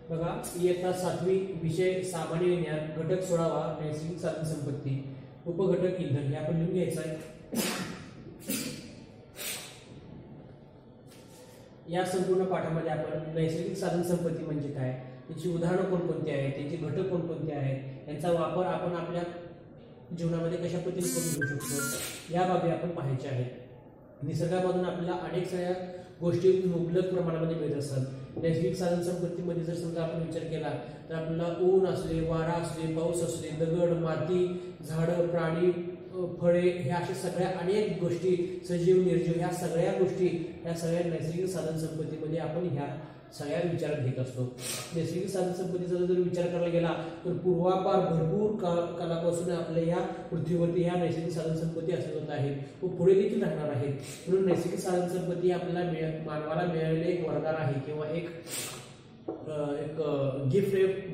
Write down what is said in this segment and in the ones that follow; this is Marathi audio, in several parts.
बघा इयत्ता 7वी विषय सामान्य विज्ञान घटक 16वा नैसर्गिक साधन संपत्ती उपघटक इंधन हे आपण लिहून घ्यायचं आहे। या संपूर्ण पाठामध्ये आपण नैसर्गिक साधन संपत्ती म्हणजे काय, त्याची उदाहरणं कोणकोणती आहेत, त्याचे घटक कोणकोणते आहेत, यांचा वापर आपण आपल्या जीवनामध्ये कशा पद्धतीने करून घेऊ शकतो या बाबी आपण पाहायच्या आहेत। निसर्गामधून आपल्याला अनेक साऱ्या गोष्टी मुबलक प्रमाणामध्ये मिळत असतात। नैसर्गिक साधन संपत्तीमध्ये जर समजा आपण विचार केला तर आपल्याला ऊन असले, वारा असले, पाऊस असले, दगड, माती, झाडं, प्राणी, फळे ह्या अशा सगळ्या अनेक गोष्टी, सजीव निर्जीव ह्या सगळ्या गोष्टी ह्या सगळ्या नैसर्गिक साधन संपत्तीमध्ये आपण ह्या सगळ्या विचारात घेत असतो। नैसर्गिक साधन संपत्तीचा जर विचार करायला गेला तर पूर्वापार भरपूर कालापासून आपल्या ह्या पृथ्वीवरती ह्या नैसर्गिक साधन संपत्ती अस्तित्वात आहेत व पुढे देखील राहणार आहेत। म्हणून नैसर्गिक साधन संपत्ती आपल्याला मानवाला मिळालेले एक वरदान आहे किंवा एक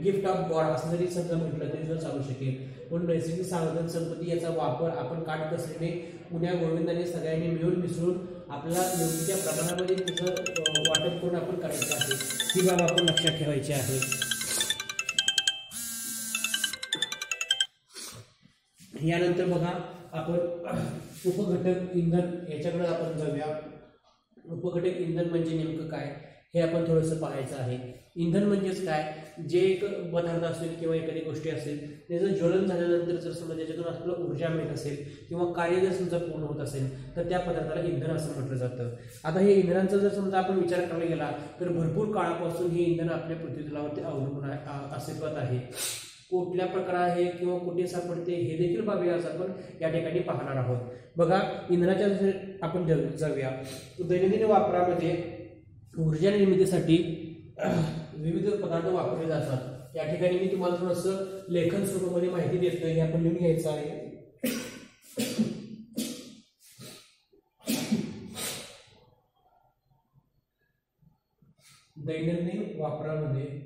गिफ्ट ऑफ गॉड असं जरी समजा म्हटलं तरी सुद्धा चालू शकेल। म्हणून नैसर्गिक साधन संपत्ती याचा वापर आपण काटकसरीने पुण्या गोविंदाने सगळ्यांनी मिळून मिसळून आपल्याला योग्य त्या प्रमाणामध्ये त्याचं वाटप करून आपण करायचं आहे, ही बाब आपण लक्षात ठेवायची आहे। यानंतर बघा आपण उपघटक इंधन याच्याकडे आपण जाऊया। उपघटक इंधन म्हणजे नेमकं काय हे आपण थोडंसं पाहायचं आहे। इंधन म्हणजेच काय, जे एक पदार्थ असेल किंवा एखादी गोष्टी असेल त्याचं ज्वलन झाल्यानंतर जर समजा त्याच्यातून आपल्याला ऊर्जा मिळत असेल किंवा कार्य जर समजा पूर्ण होत असेल तर त्या पदार्थाला इंधन असं म्हटलं जातं। आता हे इंधनांचा जर समजा आपण विचार करायला गेला तर भरपूर काळापासून हे इंधन आपल्या पृथ्वीतलावरती अवलंबून अस्तित्वात आहे। कुठल्या प्रकार आहे किंवा कुठे सापडते हे देखील बाबी आज आपण या ठिकाणी पाहणार आहोत। बघा इंधनाच्या आपण जाऊया। दैनंदिन वापरामध्ये ऊर्जा निर्मितीसाठी विविध पदार्थ वापरले जातात। या ठिकाणी मी तुम्हाला थोडंसं लेखन स्वरूपामध्ये माहिती देतो, हे आपण लिहून घ्यायचं आहे। दैनंदिन वापरामध्ये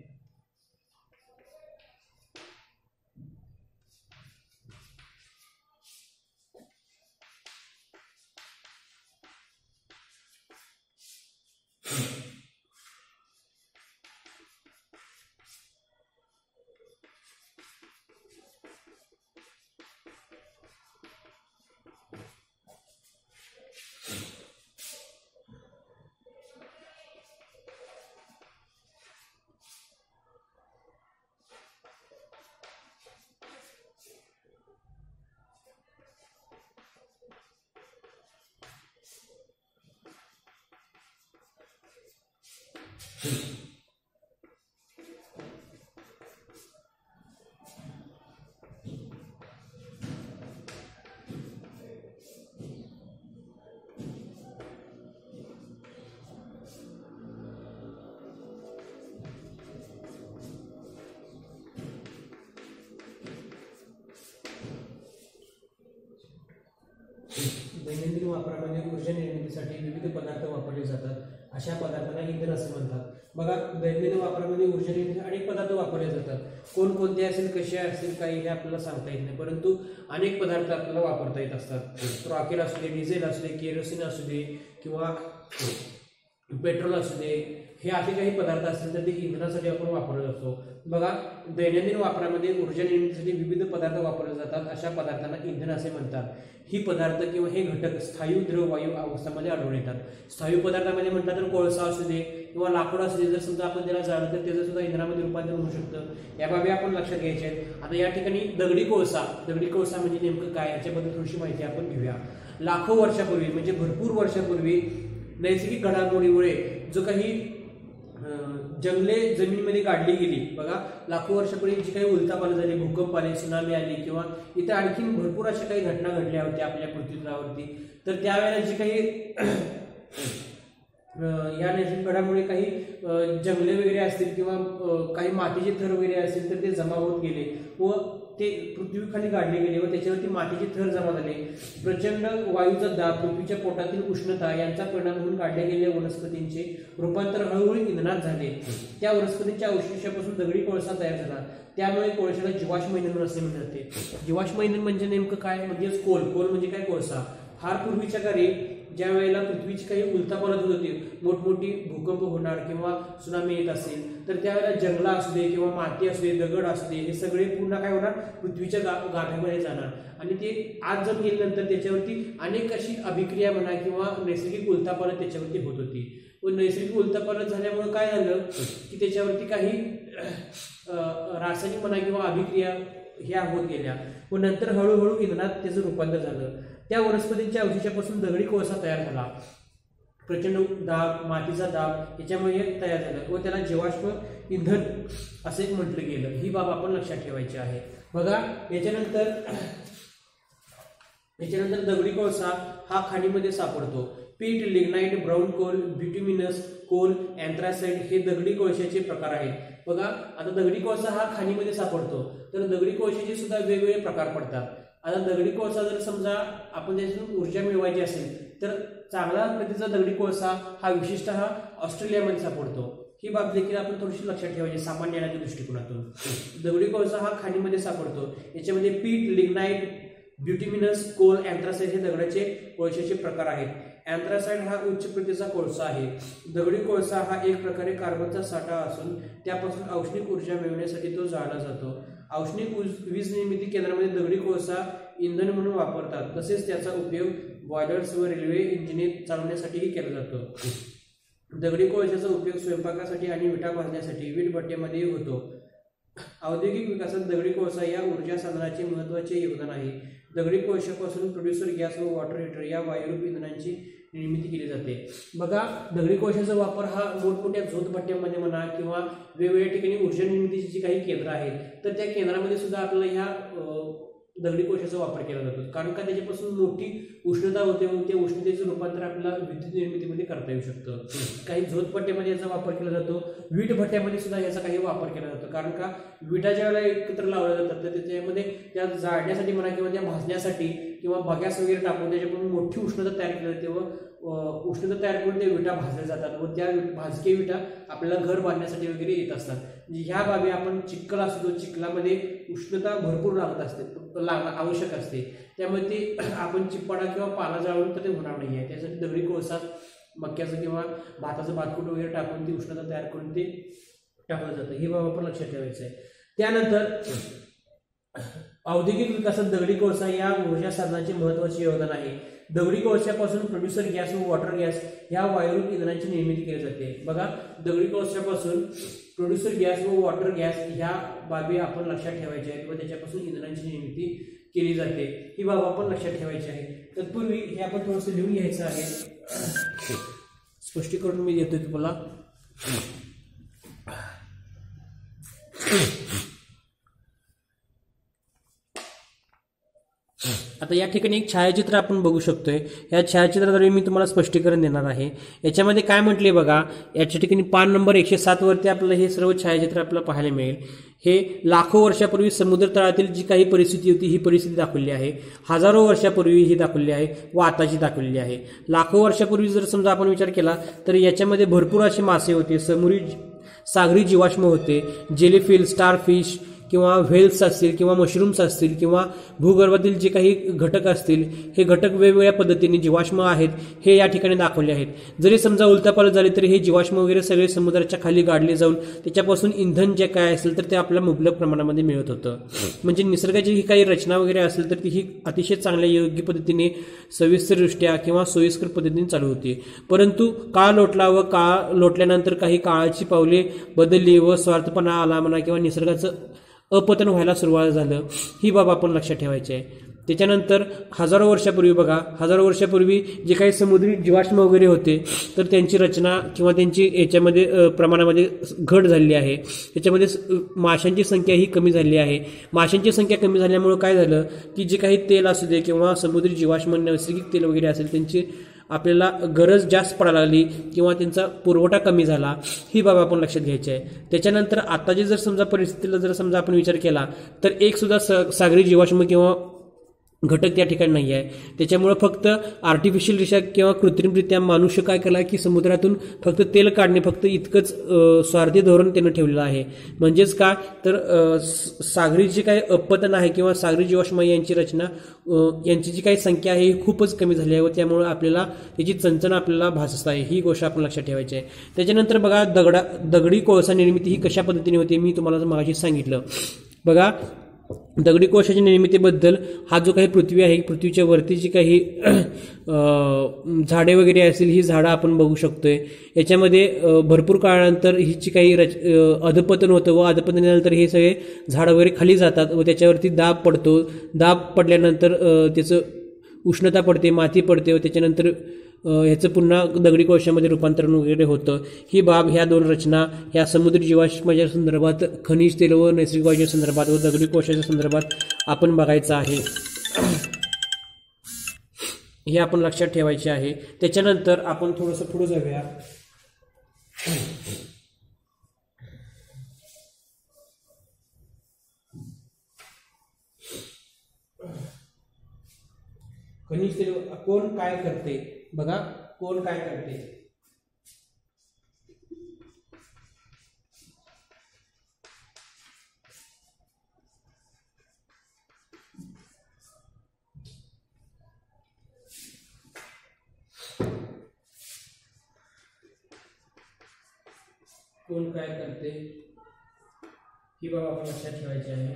दैनंदिन वापरामध्ये ऊर्जा निर्मितीसाठी विविध पदार्थ वापरले जातात, अशा पदार्थांना इंधन असे म्हणतात। बघा दैनंदिन वापरामध्ये ऊर्जा निर्मितीसाठी अनेक पदार्थ वापरले जातात। कोणकोणते असेल, कसे असेल, काही हे आपल्याला सांगता येत नाही, परंतु अनेक पदार्थ आपल्याला वापरता येत असतात। रॉकेल असू दे, डिझेल असू दे, केरोसिन असू दे किंवा पेट्रोल असू दे, हे असे काही पदार्थ असतील तर ते इंधनासाठी आपण वापरत असतो। बघा दैनंदिन वापरामध्ये ऊर्जा निर्मितीसाठी विविध पदार्थ वापरले जातात, अशा पदार्थांना इंधन असे म्हणतात। ही पदार्थ किंवा हे घटक स्थायू द्रव वायू अवस्थामध्ये आढळून येतात। स्थायू पदार्थामध्ये म्हटलं तर कोळसा असू दे किंवा लाकूड असू दे, जर समजा आपण त्याला जाळलं तर त्याचं सुद्धा इंधनामध्ये रूपांतर होऊ शकतं, या बाबी आपण लक्षात घ्यायच्या आहेत। आता या ठिकाणी दगडी कोळसा म्हणजे नेमकं काय याच्याबद्दल थोडीशी माहिती आपण घेऊया। लाखो वर्षापूर्वी म्हणजे भरपूर वर्षापूर्वी नैसर्गिक घडामोडीमुळे जो काही जंगले जमिनीमध्ये काढली गेली, बघा लाखो वर्षापूर्वी जी काही उलथापालथ झाली, भूकंप आले, सुनामी आली किंवा इतर आणखी भरपूर अशा काही घटना घडल्या होत्या आपल्या पृथ्वीतलावरती, तर त्यावेळेला जी काही या नैसर्गिक घडामुळे काही जंगले वगैरे असतील किंवा काही मातीचे थर वगैरे असतील तर ते जमा होत गेले व ते पृथ्वीखाली काढले गेले व त्याच्यावरती मातीचे थर जमा झाले। प्रचंड वायूचा दाब, पृथ्वीच्या पोटातील उष्णता यांचा परिणाम म्हणून काढल्या गेलेल्या वनस्पतींचे रूपांतर हळूहळू इंधनात झाले। त्या वनस्पतींच्या अवशेषापासून दगडी कोळसा तयार झाला, त्यामुळे कोळशाला जीवाश्म इंधन असे म्हणतात। जीवाश्म इंधन म्हणजे नेमकं काय, म्हणजेच कोल म्हणजे काय, कोळसा। फार पूर्वीच्या काळी ज्या वेळेला पृथ्वीची काही उलथापालथ होत होती, मोठमोठी भूकंप होणार किंवा सुनामी येत असेल, तर त्यावेळेला जंगला असू दे किंवा माती असू दे, दगड असू दे, हे सगळे पुन्हा काय होणार, पृथ्वीच्या गाभ्यामध्ये जाणार आणि ते आज जम गेल्यानंतर त्याच्यावरती अनेक अशी अभिक्रिया म्हणा किंवा नैसर्गिक उलथापालथ त्याच्यावरती होत होती. व नैसर्गिक उलथापालथ झाल्यामुळे काय झालं की त्याच्यावरती काही रासायनिक म्हणा किंवा अभिक्रिया ह्या होत गेल्या व नंतर हळूहळू इंधनात त्याचं रूपांतर झालं. त्या वनस्पतींच्या अवशेषापासून दगडी कोळसा तयार झाला. प्रचंड दाब, मातीचा दाब याच्यामुळे तयार झालं व त्याला जीवाश्म इंधन असे म्हटलं गेलं. ही बाब आपण लक्षात ठेवायची आहे. बघा याच्यानंतर दगडी कोळसा हा खाणीमध्ये सापडतो. Peat, lignite, brown coal, bituminous coal, anthracite हे दगडी कोळशाचे प्रकार आहेत. बघा आता दगडी कोळसा हा खाणीमध्ये सापडतो, तर दगडी कोळशाचे सुद्धा वेगवेगळे प्रकार पडतात. आता दगडी कोळसा जर समजा आपण त्याच्यातून ऊर्जा मिळवायची असेल तर चांगला प्रतीचा दगडी कोळसा हा विशिष्टतः ऑस्ट्रेलियामध्ये सापडतो. ही बाब देखील आपण थोडीशी लक्षात ठेवायची सामान्य ज्ञानाच्या दृष्टिकोनातून. दगडी कोळसा हा खाणीमध्ये सापडतो. याच्यामध्ये पीट, लिग्नाइट, बिट्युमिनस कोल, अँथ्रासाइट हे दगडाचे कोळशाचे प्रकार आहेत. अँथ्रासाइट हा उच्च प्रतीचा कोळसा आहे. दगडी कोळसा हा एक प्रकारे कार्बनचा साठा असून त्यापासून औष्णिक ऊर्जा मिळवण्यासाठी तो जाळला जातो. औष्णिक वीज निर्मिती केंद्रामध्ये दगडी कोळसा इंधन म्हणून वापरतात. तसेच त्याचा उपयोग बॉयलर्स व रेल्वे इंजिने चालवण्यासाठीही केला जातो. दगडी कोळशाचा उपयोग स्वयंपाकासाठी आणि विटा भाजण्यासाठी वीट भट्ट्यामध्येही होतो. औद्योगिक विकासात दगडी कोळसा या ऊर्जा साधनाचे महत्त्वाचे योगदान आहे. दगडी कोळशापासून प्रोड्युसर गॅस व वॉटर हीटर या वायुरूप इंधनांची निर्मिती केली जाते. बघा दगडी कोळशाचा वापर हा मोठमोठ्या झोतभट्ट्यांमध्ये म्हणा किंवा वेगवेगळ्या ठिकाणी ऊर्जा निर्मितीची जी काही केंद्र आहेत तर त्या केंद्रामध्ये सुद्धा आपल्याला ह्या दगडी कोळशाचा वापर केला जातो. कारण का त्याच्यापासून मोठी उष्णता होते व त्या उष्णतेचं रूपांतर आपल्याला विद्युत निर्मितीमध्ये करता येऊ शकतं. काही झोतभट्ट्यामध्ये याचा वापर केला जातो. वीट भट्ट्यामध्ये सुद्धा याचा काही वापर केला जातो. कारण का विटा ज्या वेळेला एकत्र लावल्या जातात तर त्याच्यामध्ये त्या जाळण्यासाठी म्हणा किंवा त्या भाजण्यासाठी किंवा बगॅस वगैरे टाकून त्याच्याकडून मोठी उष्णता तयार केली जाते व उष्णता तयार करून त्या विटा भाजल्या जातात व त्या भाजके विटा आपल्याला घर बांधण्यासाठी वगैरे येत असतात. ह्या बाबी आपण चिखल असतो, चिखलामध्ये उष्णता भरपूर लागत असते, आवश्यक असते. त्यामुळे ते आपण चिप्पाडा किंवा पाला जाळून तर ते होणार नाही आहे. त्यासाठी दगडी कोळसा, मक्याचं किंवा भाताचं भातकूट वगैरे टाकून ती उष्णता तयार करून ते टाकलं जातं. ही बाब आपण लक्षात ठेवायचं आहे. त्यानंतर औद्योगिक विकासात दगडी कोळसा या ऊर्जा साधनाचे महत्त्वाचे योगदान आहे. दगडी कोळशापासून प्रोड्युसर गॅस व वॉटर गॅस या वायुरूप इंधनांची निर्मिती केली जाते. बघा दगडी कोळशापासून प्रोड्युसर गॅस व वॉटर गॅस ह्या बाबी आपण लक्षात ठेवायच्या आहेत व त्याच्यापासून इंधनांची निर्मिती केली जाते. ही बाब आपण लक्षात ठेवायची आहे. तत्पूर्वी हे आपण थोडंसं लिहून घ्यायचं आहे. स्पष्टीकरण मी देतोय तुम्हाला. आता या ठिकाणी एक छायाचित्र आपण बघू शकतोय. या छायाचित्राद्वारे मी तुम्हाला स्पष्टीकरण देणार आहे. याच्यामध्ये काय म्हटले बघा, याच्या ठिकाणी पान नंबर 107 वरती आपल्याला हे सर्व छायाचित्र आपल्याला पाहायला मिळेल. हे लाखो वर्षापूर्वी समुद्र तळातील जी काही परिस्थिती होती ही परिस्थिती दाखवली आहे. हजारो वर्षापूर्वी ही दाखवली आहे व आताची दाखवलेली आहे. लाखो वर्षापूर्वी जर समजा आपण विचार केला तर याच्यामध्ये भरपूर असे मासे होते, सागरी जीवाश्म होते, जेलीफिश, स्टारफिश किंवा व्हेल्स असतील किंवा मशरूम्स असतील किंवा भूगर्भातील जे काही घटक असतील हे घटक वेगवेगळ्या पद्धतीने जीवाश्म आहेत हे या ठिकाणी दाखवले आहेत. जरी समजा उलथापालथ झाली तरी हे जीवाश्म वगैरे सगळे समुद्राच्या खाली गाडले जाऊन त्याच्यापासून इंधन जे काय असेल तर ते आपल्याला मुबलक प्रमाणामध्ये मिळत होतं. म्हणजे निसर्गाची ही काही रचना वगैरे असेल तर ती ही अतिशय चांगल्या योग्य पद्धतीने सविस्तरदृष्ट्या किंवा सोयीस्कर पद्धतीने चालू होती. परंतु काळ लोटला व काळ लोटल्यानंतर काही काळाची पावले बदलली व स्वार्थपणा आला म्हणा किंवा निसर्गाचं अपतन व्हायला सुरुवात झालं. ही बाब आपण लक्षात ठेवायची आहे. त्याच्यानंतर हजारो वर्षापूर्वी बघा, हजारो वर्षापूर्वी जे काही समुद्री जीवाश्म वगैरे होते तर त्यांची रचना किंवा त्यांची याच्यामध्ये प्रमाणामध्ये घट झालेली आहे. त्याच्यामध्ये माशांची संख्या ही कमी झाली आहे. माशांची संख्या कमी झाल्यामुळे काय झालं की जे काही तेल असू दे किंवा समुद्री जीवाश्म नैसर्गिक तेल वगैरे असेल त्यांची आपल्याला गरज जास्त पडायला लागली किंवा त्यांचा पुरवठा कमी झाला. ही बाब आपण लक्षात घ्यायची आहे. त्याच्यानंतर आताची जर समजा परिस्थितीला जर समजा आपण विचार केला तर एक सुद्धा सागरी जीवाश्म किंवा घटक त्या ठिकाणी नाही आहे. त्याच्यामुळे फक्त आर्टिफिशियलरित्या किंवा कृत्रिमरित्या मनुष्य काय केला की समुद्रातून फक्त तेल काढणे फक्त इतकंच स्वार्थी धोरण त्यानं ठेवलेलं आहे. म्हणजेच काय तर सागरी जी काही अपतन आहे किंवा सागरी जीवाश्म यांची रचना यांची जी काही संख्या आहे ही खूपच कमी झाली आहे व त्यामुळे आपल्याला त्याची चणचण आपल्याला भासत आहे. ही गोष्ट आपण लक्षात ठेवायची आहे. त्याच्यानंतर बघा दगडी कोळसा निर्मिती ही कशा पद्धतीने होते मी तुम्हाला मागाशी सांगितलं. बघा दगडी कोळशाच्या निर्मितीबद्दल हा जो काही पृथ्वी आहे पृथ्वीच्या वरती जी काही झाडे वगैरे असतील ही झाडं आपण बघू शकतोय. याच्यामध्ये भरपूर काळानंतर हिची काही अधपतन होतं व अधपतनानंतर हे सगळे झाडं वगैरे खाली जातात व त्याच्यावरती दाब पडतो. दाब पडल्यानंतर त्याचं उष्णता पडते, माती पडते व त्याच्यानंतर ह्याचं पुन्हा दगडी कोळशामध्ये रूपांतरण वगैरे होतं. ही बाब ह्या दोन रचना ह्या समुद्री जीवाश्माच्या संदर्भात, खनिज तेल व नैसर्गिक वायूच्या संदर्भात व दगडी कोळशाच्या संदर्भात आपण बघायचं आहे. हे आपण लक्षात ठेवायचे आहे. त्याच्यानंतर आपण थोडंसं पुढे जाऊया. खनिज तेल कोण काय करते बघा, कोण काय करते. कोण काय करते ही बाब आपण लक्षात ठेवायची आहे.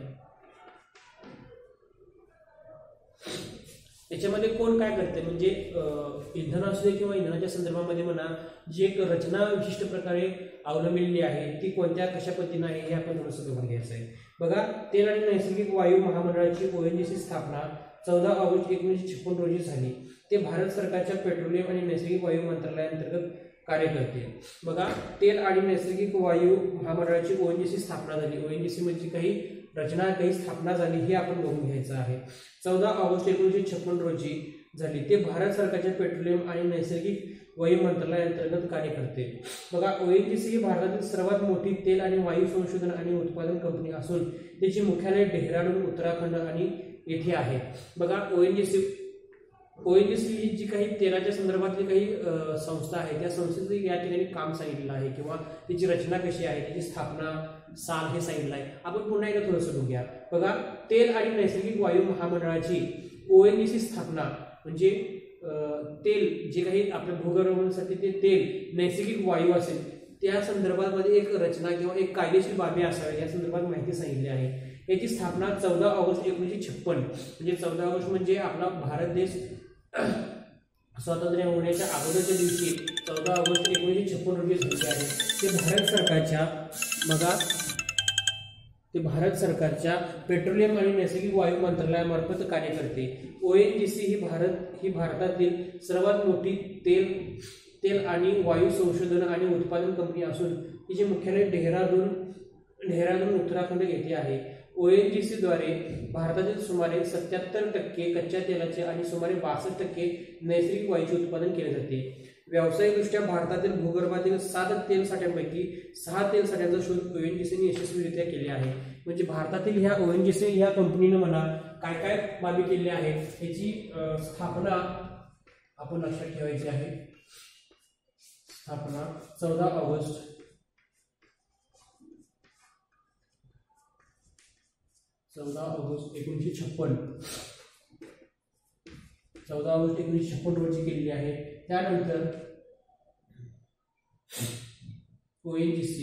याच्यामध्ये कोण काय करते म्हणजे इंधन असू दे किंवा इंधनाच्या संदर्भामध्ये म्हणा जी एक रचना विशिष्ट प्रकारे अवलंबिलेली आहे ती कोणत्या कशा पद्धतीने आहे हे आपण थोडंसं बघून घ्यायचं आहे. बघा तेल आणि नैसर्गिक वायू महामंडळाची ONGC स्थापना 14 ऑगस्ट 1956 रोजी झाली. ते भारत सरकारच्या पेट्रोलियम आणि नैसर्गिक वायू मंत्रालयाअंतर्गत कार्य करते. बघा तेल आणि नैसर्गिक वायू महामंडळाची ONGC स्थापना झाली. ONGC म्हणजे काही रचना काही स्थापना झाली हे आपण बघून घ्यायचं आहे. 14 ऑगस्ट 1956 रोजी झाली. ते भारत सरकारच्या पेट्रोलियम आणि नैसर्गिक वायू मंत्रालयाअंतर्गत कार्य करते. बघा ONGC ही भारतातील सर्वात मोठी तेल आणि वायू संशोधन आणि उत्पादन कंपनी असून त्याचे मुख्यालय डेहराडून उत्तराखंड आणि येथे आहे. बघा ONGC ही जी काही तेलाच्या संदर्भातली काही संस्था आहे त्या संस्थेचं या ठिकाणी काम सांगितलेलं आहे किंवा त्याची रचना कशी आहे, त्याची स्थापना साल हे सांगितलं आहे. आपण पुन्हा एकदा थोडंसं बघूया. बघा तेल आणि नैसर्गिक वायू महामंडळाची ONGC स्थापना म्हणजे तेल जे काही आपल्या भूगर्भासाठी ते तेल नैसर्गिक वायू असेल त्या संदर्भामध्ये एक रचना किंवा एक कायदेशीर बाबी असावी या संदर्भात माहिती सांगितली आहे. याची स्थापना 14 ऑगस्ट 1956 म्हणजे 14 ऑगस्ट म्हणजे आपला भारत देश स्वातंत्र्य होण्याच्या अगोदरच्या दिवशी 14 ऑगस्ट 1956 रोजी झाली आहे. ते भारत सरकारच्या पेट्रोलियम आणि नैसर्गिक वायू मंत्रालयामार्फत कार्य करते. ONGC ही भारतातील सर्वात मोठी तेल आणि वायू संशोधन आणि उत्पादन कंपनी असून तिचे मुख्यालय डेहराडून उत्तराखंड येथे आहे. ONGC द्वारे भारतातील सुमारे 77% कच्च्या तेलाचे आणि सुमारे 62% नैसर्गिक वायूचे उत्पादन केले जाते. व्यावसायिकदृष्ट्या भारतातील भूगर्भातील 7 तेल साठ्यांपैकी 6 तेल साठ्यांचा शोध ONGC ने यशस्वीरित्या केले आहे. म्हणजे भारतातील ह्या ONGC ह्या कंपनीने म्हणा काय काय बाबी केली आहे याची स्थापना आपण लक्षात ठेवायची आहे. स्थापना 14 ऑगस्ट 1956 रोजी केलेली आहे. त्यानंतर ONGC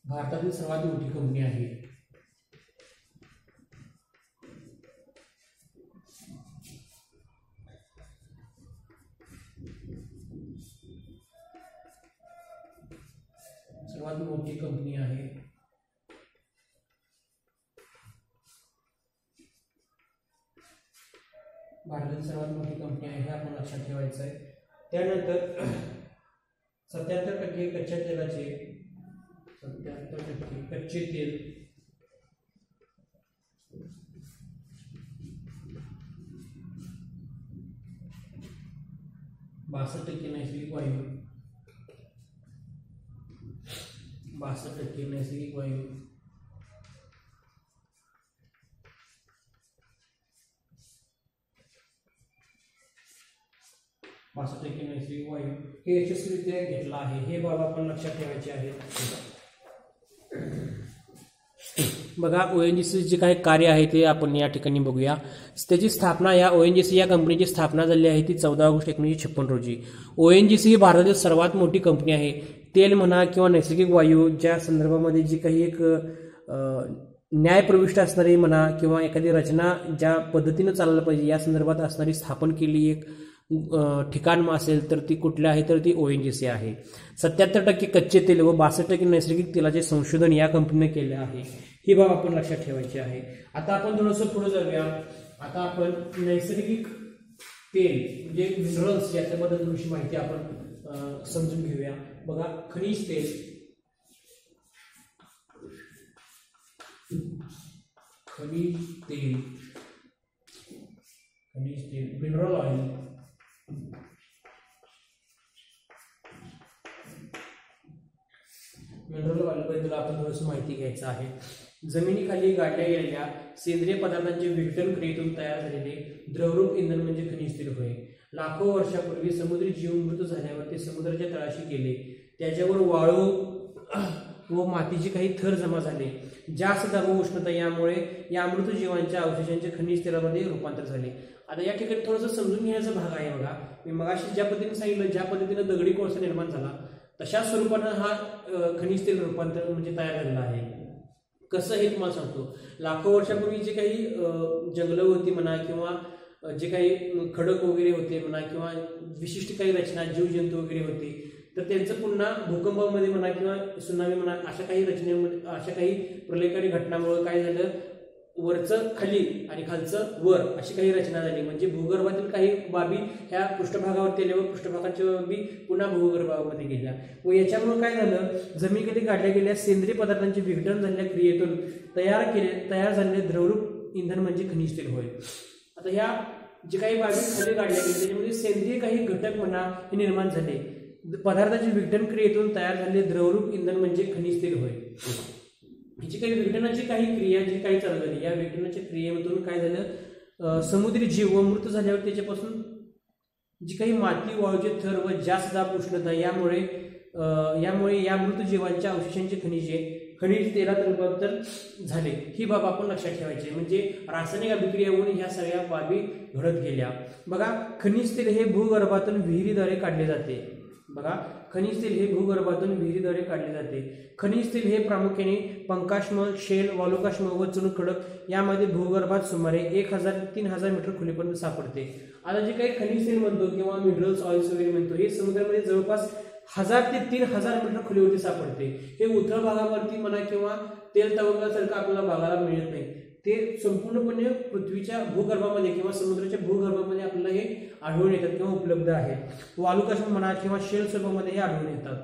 भारतातील सर्वात मोठी कंपनी आहे. सर्वात मोठी कंपनी आहे. भारतातील सर्वात मोठी कंपनी आहे हे आपण लक्षात ठेवायचं आहे. त्यानंतर 77% कच्च्या तेलाचे 77% कच्चे तेल 62% नैसर्गिक वायू 62% नैसर्गिक वायू 62% नैसर्गिक वायू हे यशस्वीरित्या घेतला आहे, हे बाब आपण लक्षात ठेवायचे आहे. बघा ONGC जे काही कार्य आहे ते आपण या ठिकाणी बघूया. त्याची स्थापना या ONGC या कंपनीची स्थापना झाली आहे ती 14 ऑगस्ट 1956 रोजी. ONGC ही भारतातील सर्वात मोठी कंपनी आहे. तेल म्हणा किंवा नैसर्गिक वायू ज्या संदर्भामध्ये जी काही एक न्यायप्रविष्ट असणारी म्हणा किंवा एखादी रचना ज्या पद्धतीनं चाललं पाहिजे या संदर्भात असणारी स्थापन केली एक ठिकाण असेल तर ती कुठली आहे तर ती ONGC आहे. 77% कच्चे तेल व 62% नैसर्गिक तेलाचे संशोधन या कंपनीने केले आहे, ही बाब आपण लक्षात ठेवायची आहे. आता आपण थोडंसं पुढे जाऊया. आता आपण नैसर्गिक तेल म्हणजे मिनरल्स याच्याबद्दल थोडीशी माहिती आपण समजून घेऊया. बघा खनिज तेल, मिनरल ऑइल, मिनरल ऑइलबद्दल आपण थोडंसं माहिती घ्यायचं आहे. जमिनीखाली गाडल्या गेलेल्या सेंद्रिय पदार्थांचे विघटन क्रियेतून तयार झालेले द्रवरूप इंधन म्हणजे खनिज तेल होय. लाखो वर्षापूर्वी समुद्री जीव मृत झाल्यावर ते समुद्राच्या तळाशी गेले. त्याच्यावर वाळू व मातीचे काही थर जमा झाले. जास्त दाब व उष्णता यामुळे या मृत जीवांच्या अवशेषांचे खनिज तेलामध्ये रूपांतर झाले. आता या ठिकाणी थोडंसं समजून घेण्याचा भाग आहे. बघा मी मगाशी ज्या पद्धतीने सांगितलं, ज्या पद्धतीने दगडी कोळसा निर्माण झाला तशा स्वरूपानं हा खनिज तेल रूपांतर म्हणजे तयार झालेला आहे. कसं हे तुम्हाला सांगतो. लाखो वर्षापूर्वी जे काही जंगलं होती म्हणा किंवा जे काही खडक वगैरे होते म्हणा किंवा विशिष्ट काही रचना जीवजंतू वगैरे होते तर त्यांचं पुन्हा भूकंपामध्ये म्हणा किंवा सुनामी म्हणा अशा काही रचनेमध्ये अशा काही प्रलयकारी घटनामुळे काय झालं, वरचं खाली आणि खालचं वर अशी काही रचना झाली. म्हणजे भूगर्भातील काही बाबी ह्या पृष्ठभागावरती आल्या व पृष्ठभागाच्या बाबी पुन्हा भूगर्भामध्ये गेल्या व याच्यामुळे काय झालं, जमिनीकडे काढल्या गेलेल्या सेंद्रिय पदार्थांचे विघटन झालेल्या क्रियेतून तयार झालेले द्रवरूप इंधन म्हणजे खनिज तेल होय. आता ह्या जे काही बाबी खाली काढल्या गेल्या त्याच्यामध्ये सेंद्रिय काही घटक म्हणा हे निर्माण झाले. पदार्थाचे विघटन क्रियेतून तयार झालेले द्रवरूप इंधन म्हणजे खनिज तेल होय. जी काही विघटनाची काही क्रिया जी काही चालू झाली या विघटनाच्या क्रियेमधून काय झालं, समुद्री जीव व मृत झाल्यावर त्याच्यापासून जी काही माती वाळूचे थर व जास्त दाब उष्णता यामुळे या मृत जीवांच्या अवशेषांचे खनिज तेलात रूपांतर झाले, ही बाब आपण लक्षात ठेवायची. म्हणजे रासायनिक अभिक्रिया होऊन ह्या सगळ्या बाबी घडत गेल्या. बघा खनिज तेल हे भूगर्भातून विहिरीद्वारे काढले जाते. बघा खनिज तेल हे भूगर्भातून विहिरीद्वारे काढले जाते. खनिज तेल हे प्रामुख्याने पंकाश्म, शेल, वालुकाश्म व चुनखडक खडक यामध्ये भूगर्भात सुमारे 1000 ते 3000 मीटर खोलीपर्यंत सापडते. आता जे काही खनिज तेल म्हणतो किंवा मिनरल्स ऑइल्स वगैरे म्हणतो हे समुद्रामध्ये जवळपास 1000 ते 3000 मीटर खोलीवरती सापडते. हे उथळ भागावरती म्हणा किंवा तेल तवंगासारखं आपल्याला बघायला मिळत नाही. ते संपूर्णपणे पृथ्वीच्या भूगर्भामध्ये किंवा समुद्राच्या भूगर्भामध्ये आपल्याला हे आढळून येतात किंवा उपलब्ध आहे. वालुकाश्म म्हणा किंवा शेल स्वरूपामध्ये हे आढळून येतात.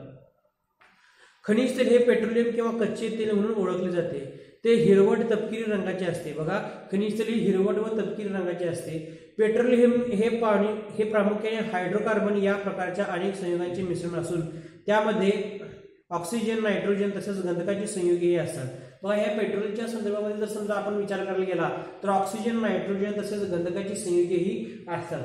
खनिज तेल हे पेट्रोलियम किंवा कच्चे तेल म्हणून ओळखले जाते. ते हिरवट तपकिरी रंगाचे असते. बघा खनिज तेल हिरवट व तपकिरी रंगाचे असते. पेट्रोलियम हे प्रामुख्याने हायड्रोकार्बन या प्रकारच्या अनेक संयुगांचे मिश्रण असून त्यामध्ये ऑक्सिजन, नायट्रोजन तसेच गंधकाचे संयुगेही असतात. बघा ह्या पेट्रोलच्या संदर्भामध्ये जर समजा आपण विचार करायला गेला तर ऑक्सिजन, नायट्रोजन तसेच गंधकाची संयुगेही असतात.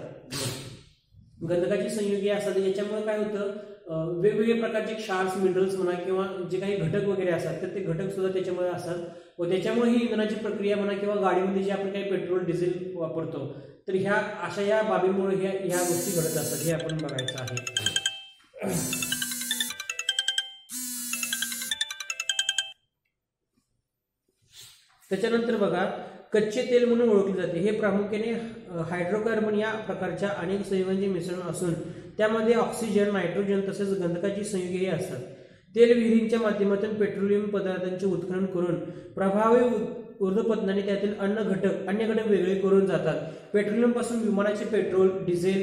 गंधकाची संयुगे असतात. याच्यामुळे काय होतं, वेगवेगळ्या प्रकारचे क्षार्स, मिनरल्स म्हणा किंवा जे काही घटक वगैरे असतात तर ते घटक सुद्धा त्याच्यामुळे असतात व त्याच्यामुळे ही इंधनाची प्रक्रिया म्हणा किंवा गाडीमध्ये जे आपण काही पेट्रोल डिझेल वापरतो तर ह्या अशा या बाबींमुळे ह्या गोष्टी घडत असतात. हे आपण बघायचं आहे. त्याच्यानंतर बघा कच्चे तेल म्हणून ओळखले जाते. हे प्रामुख्याने हायड्रोकार्बन या प्रकारच्या अनेक संयुगांचे मिश्रण असून त्यामध्ये ऑक्सिजन, नायट्रोजन तसेच गंधकाची संयुगेही असतात. तेल विहिरींच्या माध्यमातून पेट्रोलियम पदार्थांचे उत्खनन करून प्रभावी ऊर्ध्वपतनाने त्यातील अन्य घटक वेगळे करून जातात. पेट्रोलियम पासून विमानाचे पेट्रोल, डिझेल,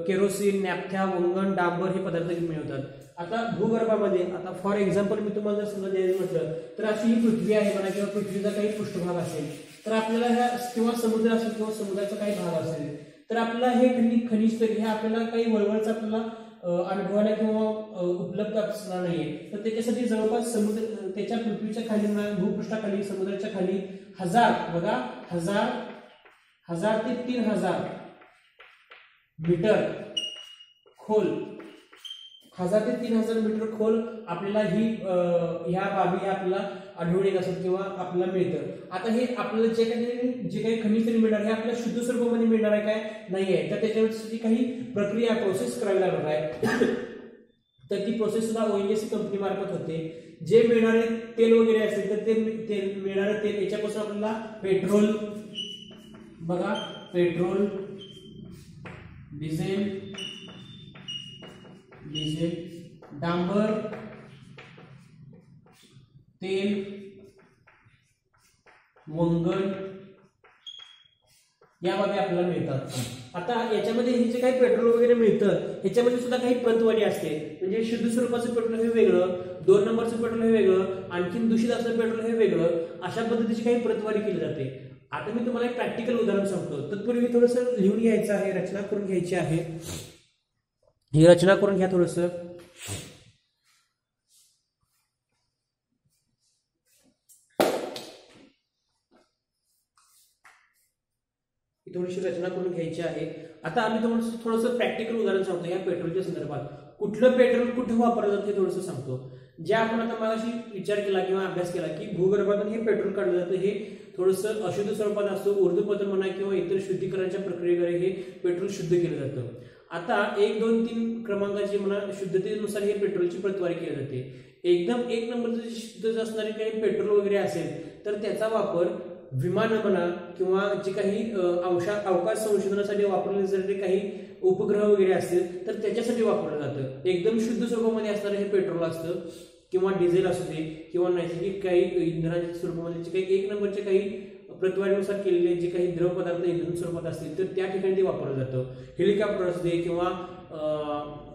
केरोसिन, नॅफ्था, वंगण, डांबर हे पदार्थ मिळवतात. आता भूगर्भामध्ये आता फॉर एक्झाम्पल मी तुम्हाला जर समजा द्यायचं म्हटलं तर अशी ही पृथ्वी आहे म्हणा किंवा पृथ्वीचा काही पृष्ठभाग असेल तर आपल्याला ह्या किंवा समुद्र असेल किंवा समुद्राचा काही भाग असेल तर आपल्याला हे खनिज तेल हे आपल्याला काही वळवळचा आपल्याला अनुभवायला किंवा उपलब्ध असणार नाहीये. तर त्याच्यासाठी जवळपास समुद्र त्याच्या पृथ्वीच्या खाली भूपृष्ठाखाली समुद्राच्या खाली 1000 ते 3000 मीटर खोल 1000 ते 3000 मीटर खोल आपल्याला ह्या बाबी आपल्याला आढळून येत असतात किंवा आपल्याला मिळतं. आता हे आपल्याला जे काही खनिज तेल मिळणार हे आपल्याला शुद्ध स्वरूपामध्ये मिळणार आहे काय नाही आहे, तर त्याच्यावरती काही प्रक्रिया प्रोसेस करावी लागणार आहे. तर ती प्रोसेस सुद्धा ONGC कंपनी मार्फत होते. जे मिळणारे तेल वगैरे असेल तर ते मिळणारे तेल याच्यापासून आपल्याला पेट्रोल बघा, पेट्रोल, डिझेल, डांबर, तेल, वंगण या बाबी आपल्याला मिळतात. आता याच्यामध्ये हे जे काही पेट्रोल वगैरे मिळतं ह्याच्यामध्ये सुद्धा काही प्रतवारी असते. म्हणजे शुद्ध स्वरूपाचं पेट्रोल हे वेगळं, 2 नंबरचं पेट्रोल हे वेगळं, आणखीन दूषित असलेलं पेट्रोल हे वेगळं, अशा पद्धतीची काही प्रतवारी केली जाते. आता मी तुम्हाला एक प्रॅक्टिकल उदाहरण सांगतो. तत्पूर्वी थोडंसं लिहून घ्यायचं आहे, रचना करून घ्यायची आहे. ही रचना करून घ्या थोडंसं. थोडीशी रचना करून घ्यायची आहे. आता आम्ही थोडंसं प्रॅक्टिकल उदाहरण सांगतो या पेट्रोलच्या संदर्भात. कुठलं पेट्रोल कुठं वापरलं जातं हे थोडंसं सांगतो. जे आपण आता मगाशी विचार केला किंवा अभ्यास केला की भूगर्भातून हे पेट्रोल काढलं जातं, हे थोडंसं अशुद्ध स्वरूपात असतं. ऊर्ध्वपतन म्हणा किंवा इतर शुद्धीकरणाच्या प्रक्रियेद्वारे हे पेट्रोल शुद्ध केलं जातं. आता 1, 2, 3 क्रमांकाची म्हणा शुद्धतेनुसार हे पेट्रोलची प्रतवारी केली जाते. एकदम 1 नंबरचं शुद्ध असणारे काही पेट्रोल वगैरे असेल तर त्याचा वापर विमान म्हणा किंवा जे काही अवकाश संशोधनासाठी वापरले जाणारे काही उपग्रह वगैरे असतील तर त्याच्यासाठी वापरलं जातं. एकदम शुद्ध स्वरूपामध्ये असणारं हे पेट्रोल असतं किंवा डिझेल असू दे किंवा नैसर्गिक काही इंधनाच्या स्वरूपामध्ये जे काही 1 नंबरचे काही प्रतवारीनुसार केलेले जे काही द्रव पदार्थ इंधन स्वरूपात असतील तर त्या ठिकाणी ते वापरलं जातं. हेलिकॉप्टर असू दे किंवा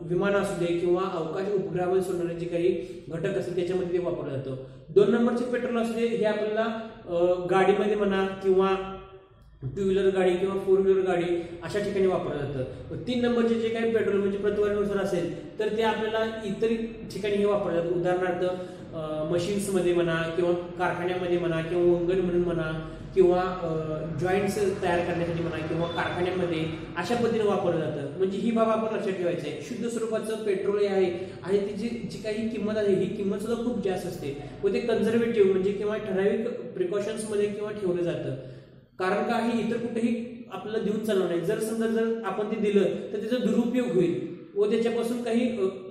विमान असू दे किंवा अवकाश उपग्रहामध्ये सोडणारे जे काही घटक असतील त्याच्यामध्ये ते वापरलं जातं. 2 नंबरचे पेट्रोल असू दे हे आपल्याला गाडीमध्ये म्हणा किंवा 2 व्हीलर गाडी किंवा 4 व्हीलर गाडी अशा ठिकाणी वापरलं जातं. 3 नंबरचे जे काही पेट्रोल म्हणजे प्रतवारीनुसार असेल तर ते आपल्याला इतर ठिकाणी हे वापरलं जातं. उदाहरणार्थ मशीन्समध्ये म्हणा किंवा कारखान्यामध्ये म्हणा किंवा वंगण म्हणून म्हणा किंवा जॉईंट्स तयार करण्यासाठी म्हणा किंवा कारखान्यामध्ये अशा पद्धतीने वापरलं जातं. म्हणजे ही बाब आपण लक्षात ठेवायचं आहे. शुद्ध स्वरूपाचं पेट्रोल हे आहे आणि त्याची जी काही किंमत आहे ही किंमत सुद्धा खूप जास्त असते व ते कन्झर्वेटिव्ह म्हणजे किंवा ठराविक प्रिकॉशन्समध्ये किंवा ठेवलं जातं. कारण का हे इतर कुठेही आपल्याला देऊन चालणार नाही. जर आपण ते दिलं तर त्याचा दुरुपयोग होईल व त्याच्यापासून काही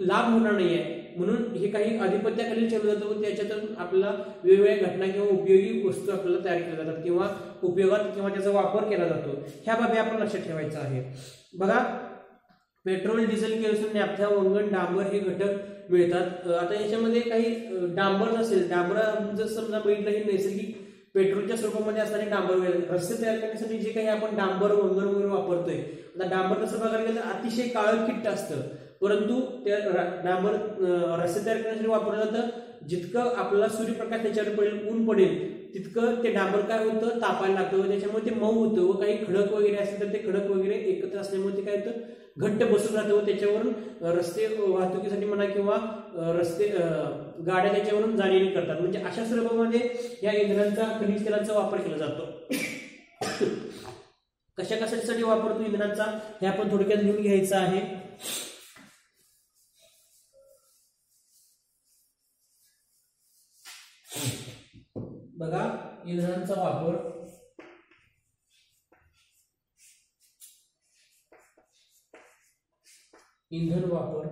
लाभ होणार नाही आहे. म्हणून हे काही आधिपत्याखाली ठेवलं जातं व त्याच्यातून आपल्याला वेगवेगळ्या घटना किंवा उपयोगी वस्तू आपल्याला तयार केल्या जातात किंवा उपयोगात किंवा त्याचा वापर केला जातो. ह्या बाबी आपण लक्षात ठेवायचं आहे. बघा, पेट्रोल, डिझेल, केरोसिन, नॅफ्था, वंगण, डांबर हे घटक मिळतात. आता याच्यामध्ये काही डांबर असेल, डांबर जर समजा बघितलं हे नैसर्गिक पेट्रोलच्या स्वरूपामध्ये असणारे डांबर रस्ते तयार करण्यासाठी जे काही आपण डांबर वंगण वगैरे वापरतोय. आता डांबर कसं बघायला गेलं तर अतिशय काळं असतं, परंतु त्या डांबर रस्ते तयार करण्यासाठी वापरलं जातं. जितकं आपल्याला सूर्यप्रकाश त्याच्यावर पडेल, ऊन पडेल तितकं ते डांबर काय होतं तापायला लागतं, त्याच्यामुळे ते मऊ होतं व काही खडक वगैरे असेल तर ते खडक वगैरे एकत्र असल्यामुळे ते काय होतं घट्ट बसून राहतं व त्याच्यावरून रस्ते वाहतुकीसाठी म्हणा किंवा रस्ते गाड्या त्याच्यावरून जाणे करतात. म्हणजे अशा स्वरूपामध्ये या इंधनांचा खनिज तेलांचा वापर केला जातो. कशा कशासाठी वापरतो इंधनांचा हे आपण थोडक्यात लिहून घ्यायचं आहे. बघा, इंधनांचा वापर इंधन वापर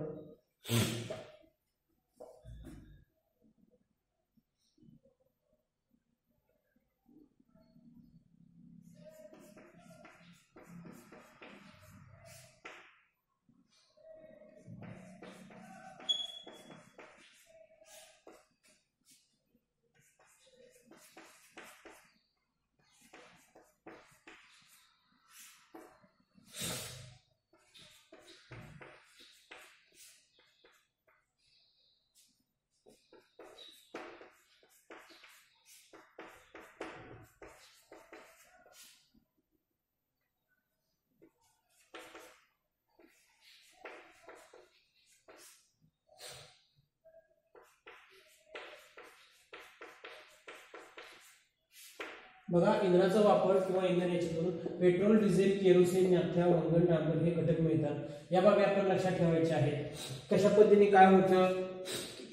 बघा, इंधनाचा वापर किंवा इंधन याच्यातून पेट्रोल, डिझेल, केरोसिन, नाफ्था, वंगण, डांबर हे घटक मिळतात. या बाबी आपण लक्षात ठेवायच्या आहेत. कशा पद्धतीने काय होतं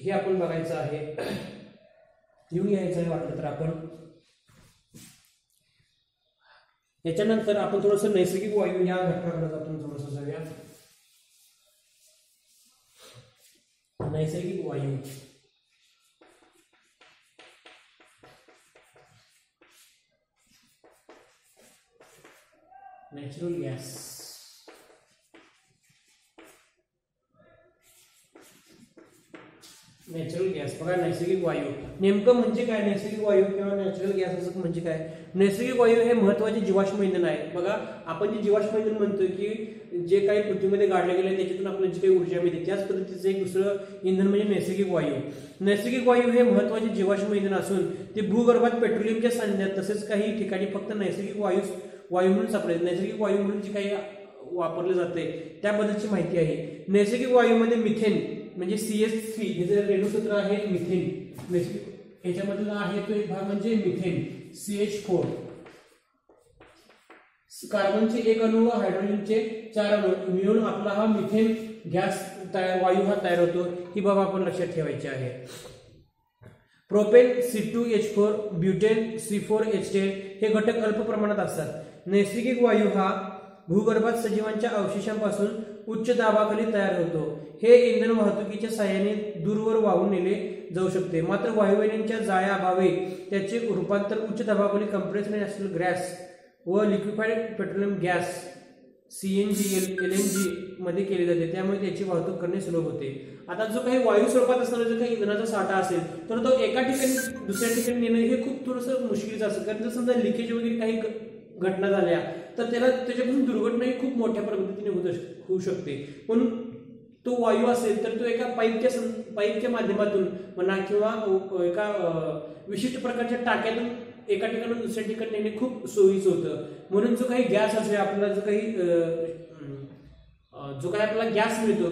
हे आपण बघायचं आहे, लिहून घ्यायचं आहे वाटलं तर आपण. याच्यानंतर आपण थोडंसं नैसर्गिक वायू या घटकाकडे आपण थोडंसं जाऊया. नैसर्गिक वायू, नॅचरल गॅस. नॅचरल गॅस बघा, नैसर्गिक वायू नेमकं म्हणजे काय? नैसर्गिक वायू किंवा नॅचरल गॅस असं म्हणजे काय? नैसर्गिक वायू हे महत्त्वाचे जीवाश्म इंधन आहे. बघा, आपण जे जीवाश्म इंधन म्हणतोय की जे काही पृथ्वीमध्ये गाडले गेले त्याच्यातून आपल्याला जी काही ऊर्जा मिळते, त्याच पद्धतीचं एक दुसरं इंधन म्हणजे नैसर्गिक वायू. नैसर्गिक वायू हे महत्त्वाचे जीवाश्म इंधन असून ते भूगर्भात पेट्रोलियमच्या सान्निध्यात तसेच काही ठिकाणी फक्त नैसर्गिक वायू म्हणून सापडते. नैसर्गिक वायू म्हणून जे काही वापरले जाते त्याबद्दलची माहिती आहे. नैसर्गिक वायूमध्ये मिथेन म्हणजे CH3 हे जे रेणुसूत्र आहे मिथेन, याच्यामधला आहे तो एक भाग म्हणजे मिथेन CH4. कार्बनचे एक अणू व हायड्रोजनचे 4 अणू मिळून आपला हा मिथेन गॅस वायू हा तयार होतो. ही बाब आपण लक्षात ठेवायची आहे. प्रोपेन C2H4, ब्युटेन C4H10 हे घटक अल्प प्रमाणात असतात. नैसर्गिक वायू हा भूगर्भात सजीवांच्या अवशेषांपासून उच्च दाबाखाली तयार होतो. हे इंधन वाहतुकीच्या साहाय्याने दूरवर वाहून नेले जाऊ शकते. मात्र वायुवाहिन्यांच्या जाळ्याअभावी त्याचे रूपांतर उच्च दाबाखाली कंप्रेस्ड नॅचरल गॅस व liquefied petroleum gas CNG LNG मध्ये केले जाते. त्यामुळे त्याची वाहतूक करणे सुलभ होते. आता जो काही वायू स्वरूपात असणारा जो काही इंधनाचा साठा असेल तर तो एका ठिकाणी दुसऱ्या ठिकाणी नेणं हे खूप थोडंसं मुश्किलचं असेल. कारण जर समजा लिकेज वगैरे काही घटना झाल्या तर त्याच्यापासून दुर्घटना ही खूप मोठ्या पद्धतीने होऊ शकते. पण तो वायू असेल तर तो एका पाईपच्या माध्यमातून म्हणा किंवा एका विशिष्ट प्रकारच्या टाक्यातून एका ठिकाणून दुसऱ्या ठिकाणी नेणे खूप सोयीचं होतं. म्हणून जो काही गॅस असेल आपल्याला जो काही आपल्याला गॅस मिळतो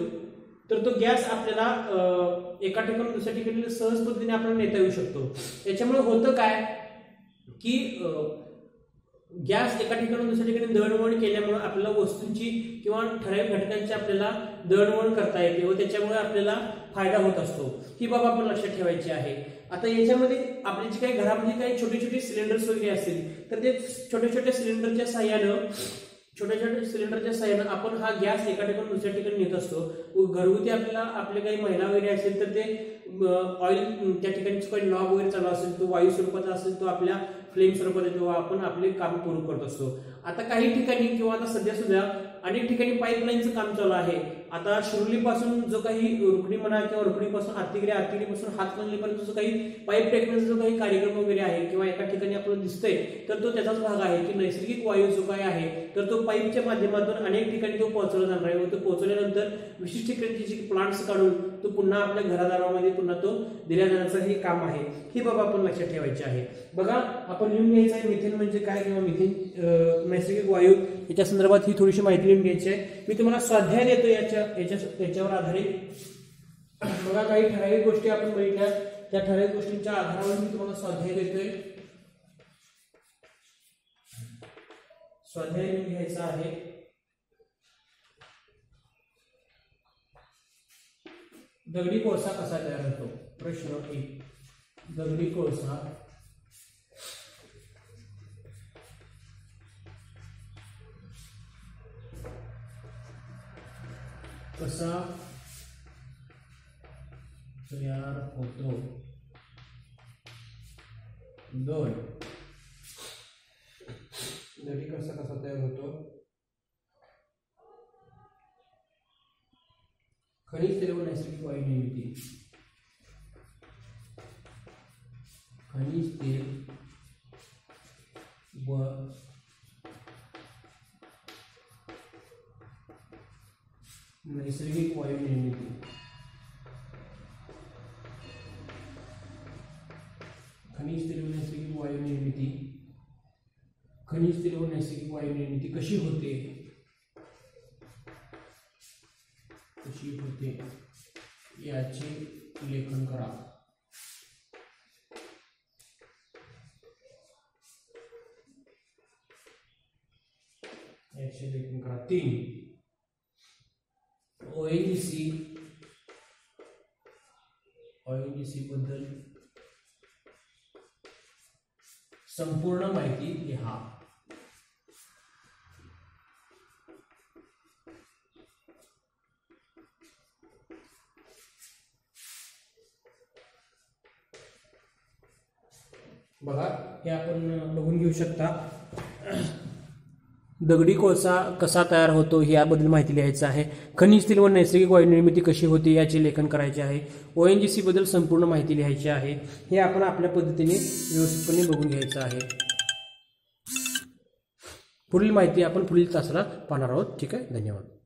तर तो गॅस आपल्याला एका ठिकाणून दुसऱ्या ठिकाणी सहज पद्धतीने आपल्याला नेता येऊ शकतो. याच्यामुळे होतं काय की गॅस एका ठिकाणून दुसऱ्या ठिकाणी दळणवळण केल्यामुळे आपल्याला वस्तूंची किंवा ठराविक घटकांची आपल्याला दळणवळण करता येते व त्याच्यामुळे आपल्याला फायदा होत असतो. ही बाब आपण लक्षात ठेवायची आहे. आता याच्यामध्ये आपल्या जे काही घरामध्ये काही छोटे छोटे सिलेंडर्स वगैरे असतील तर ते छोट्या छोट्या सिलेंडरच्या साह्यानं आपण हा गॅस एका ठिकाणी दुसऱ्या ठिकाणी नेत असतो. घरगुती आपल्याला आपले काही महिला वगैरे असेल तर ते ऑइल त्या ठिकाणी काही लॉग वगैरे चालू असेल तो वायू स्वरूपाचा असेल तो आपल्या फ्लेम स्वरूपात येतो, आपण आपले काम पूर्ण करत असतो. आता काही ठिकाणी किंवा आता सध्या सुद्धा अनेक ठिकाणी पाईपलाईनचं काम चालू आहे. आता शिरोलीपासून जो काही रुकडी म्हणा किंवा रुकडीपासून आरतीगिरीपासून हातकणंगलेपर्यंत जो काही पाईप टेकण्याचा जो काही कार्यक्रम वगैरे आहे किंवा एका ठिकाणी आपल्याला दिसतंय तर तो त्याचाच भाग आहे की नैसर्गिक वायू जो काही आहे तर तो पाईपच्या माध्यमातून अनेक ठिकाणी तो पोहोचवला जाणार आहे व तो पोहोचवल्यानंतर विशिष्ट ठिकाणी प्लांट्स काढून तो पुन्हा आपल्या घरादारामध्ये पुन्हा तो दिल्या जाण्याचं हे काम आहे. ही बाब आपण लक्षात ठेवायची आहे. बघा, आपण लिहून घ्यायचं आहे मिथेन म्हणजे काय किंवा मिथेन नैसर्गिक वायू याच्या संदर्भात ही थोडीशी माहिती लिहून घ्यायची आहे. मी तुम्हाला स्वाध्याय देतो याच्यावर आधारित. बघा, काही ठराविक गोष्टी आपण बघितल्या, त्या ठराविक गोष्टींच्या आधारावर मी तुम्हाला स्वाध्याय देतोय. स्वाध्याय लिहून घ्यायचा आहे. दगडी कोळसा कसा तयार होतो? प्रश्न 1. दगडी कोळसा कसा तयार होतो? 2. दगडी कोळसा कसा तयार होतो? खनिज तेल व नैसर्गिक वायू निर्मिती. खनिज तेल व नैसर्गिक वायू निर्मिती. खनिज तेल व नैसर्गिक वायू निर्मिती. खनिज तेल व नैसर्गिक वायू निर्मिती कशी होते याचे लेखन करा. याचे लेखन करा. 3 ONGC बद्दल संपूर्ण माहिती लिहा. बघा हे आपण बघून घेऊ शकता. दगडी कोळसा कसा तयार होतो याबद्दल माहिती लिहायचं आहे. खनिज तेल व नैसर्गिक वायू निर्मिती कशी होते याचे लेखन करायचे आहे. ONGC बद्दल संपूर्ण माहिती लिहायची आहे. हे आपण आपल्या पद्धतीने व्यवस्थितपणे बघून घ्यायचं आहे. पुढील माहिती आपण पुढील तासाला पाहणार आहोत. ठीक आहे, धन्यवाद.